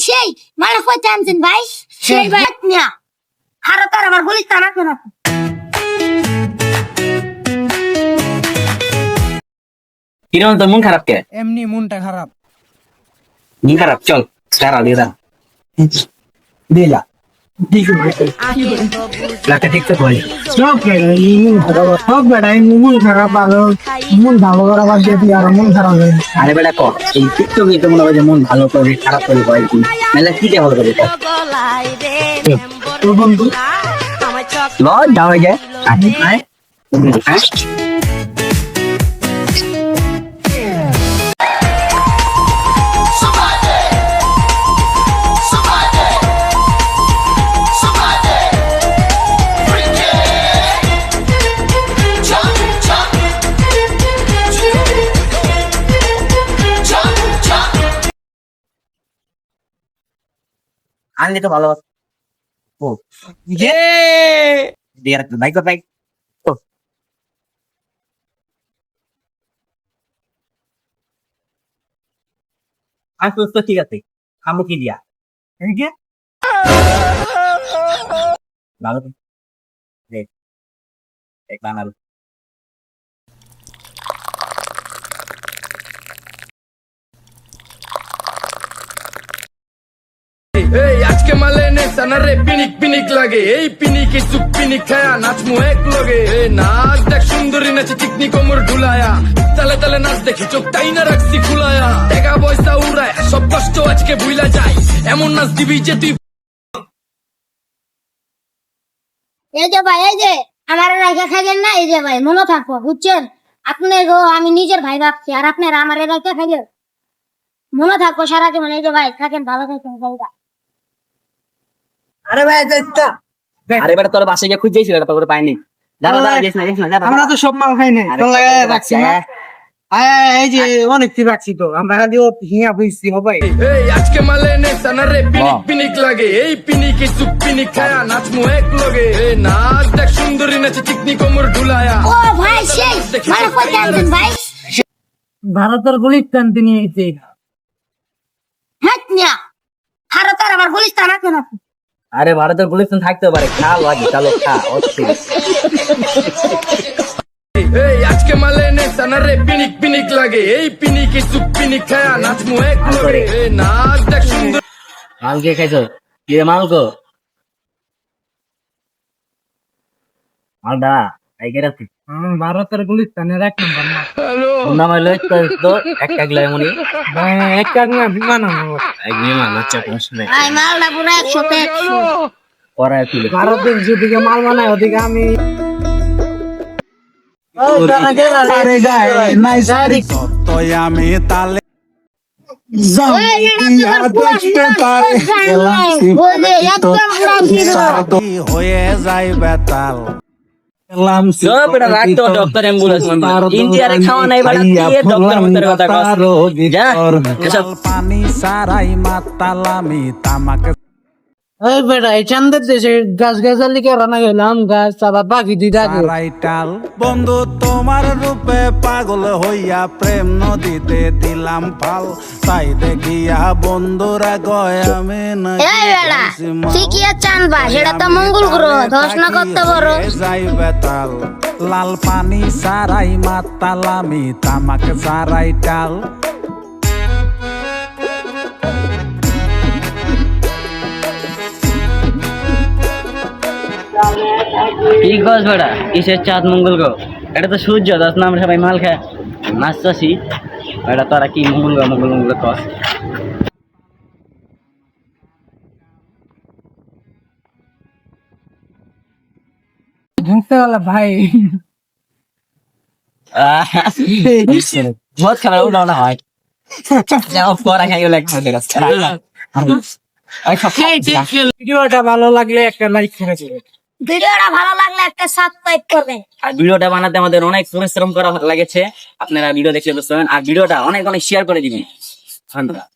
সেই মালা কইতে আনছেন ভাই সেই ভাই না হারা তার আমার বলিস তা না কেন কিরম তোর মন খারাপ কে? এমনি মনটা খারাপ। মন খারাপ চল সারা দিদা দিলা লাটা ঠিক তো বলি সব বেড়াই মন খারাপ ভালো মন ভালো করা বাদ দিয়ে আর মন খারাপ হয়। আরে বেটা ক এই টিকটকে তো মনে হয় যে মন ভালো করে খারাপ করে হয় কি মেলা কি দেওয়া হবে তোর বন্ধু ল যাও যায় আরে আয় আনলে তো ভালো ও ইয়ে দিয়ে রাখ বাইক বাইক ও আর তো ঠিক আছে আমু কি দিয়া এই যে ভালো দেখ এক বানাল এই আজকে মালে নে সানারে পিনিক পিনিক লাগে এই পিনিকে চুপ পিনিক খায়া নাচমু এক লগে এই নাচ দেখ সুন্দরী নাচে চিকনি কোমর ঢুলায়া তালে তালে নাচ দেখি চোখ তাই না রাখছি খুলায়া টাকা পয়সা উড়ায় সব কষ্ট আজকে ভুলা যায় এমন নাচ দিবি যে তুই এই যে ভাই এই যে আমার রাইখা খাইলেন না এই যে ভাই মনে থাকবো বুঝছেন আপনি গো আমি নিজের ভাই ভাবছি আর আপনারা আমার রাইখা খাইলেন মনে থাকবো সারা জীবন এই যে ভাই থাকেন ভালো থাকেন ভাইরা আরে ভাই এটা আরে বেটা তোর বাসায় গিয়ে খুঁজেছিল এটা তোর পাইনি দাঁড়া দাঁড়া যাস না দাঁড়া আমরা তো সব মাল খাই না তোর লাগে রাখছি না এই যে অনেক কি রাখছি তো আমরা খালি ও হিয়া বুঝছি হবে এই আজকে মালে নে সানারে পিনিক পিনিক লাগে এই পিনিকে চুপ পিনিক খায়া নাচমু এক লগে এই নাচ দেখ সুন্দরী নাচে চিকনি কোমর ঢুলায়া ও ভাই সেই মালা কইতে আনছেন ভাই ভারতের গলিত টানতে নিয়ে এসে হাত না হারা তার আমার বলিস তা না কেন আরে ভারতের পুলিশ থাকতে পারে খা লাগে চলো খা অস্থির এই আজকে মালে নে সানারে পিনিক পিনিক লাগে এই পিনিকে চুপ পিনিক খায়া নাচমু এক লগে এই নাচ দেখ সুন্দর মাল কে খাইছো কি রে মাল গো মালদা এই কে রাখছি ভারতের গলিত টানের এক নম্বর না নাম হইলো তো একটা গলাই মনি ভাই এক কাজ না বিমান আনো এক বিমান আচ্ছা প্রশ্ন নেই ভাই মালটা পুরো 100 তে 100 পরে তুলে ভারতের যেদিকে মাল বানায় ওদিকে আমি আমি তালে হয়ে যাই বেতাল সব এটা রাখতো ডক্টর অ্যাম্বুলেন্স ইন্ডিয়ারে খাওয়া নাই বাড়া দিয়ে ডক্টর মতের কথা কস যা এসব পানি সারাই মাতালামি তামাকে ওই বেটা এই চান্দের দেশে গাছ গাছালি কে রানা গেলাম গাছ চাপা পাখি দিদা সারাইটাল বন্ধু তোমার রূপে পাগল হইয়া প্রেম নদীতে দিলাম ফাল তাই দেখিয়া বন্ধুরা গয় আমি এই বেড়া ঠিকই চানবা সেটা তো মঙ্গল গ্রহ ধস না করতে বড় যাই বেতাল লাল পানি সারাই মাতালামি তামাকে সারাইটাল কি কস বেটা কিসের চাঁদ মঙ্গল গো এটা তো সূর্য দাস না আমরা সবাই মাল খায় নাচতাছি এটা তোরা কি মঙ্গল মঙ্গল কস ঘুরতে গেল ভাই বহুত খাবার উঠাও না হয় যাও পড়া খাইও লাগছে ভিডিওটা ভালো লাগলে একটা লাইক করে দিবেন ভিডিওটা ভালো লাগলে একটা সাবস্ক্রাইব করবেন আর ভিডিওটা বানাতে আমাদের অনেক পরিশ্রম করা লেগেছে আপনারা ভিডিও দেখলে বুঝতে পারবেন আর ভিডিওটা অনেক অনেক শেয়ার করে দিবেন ধন্যবাদ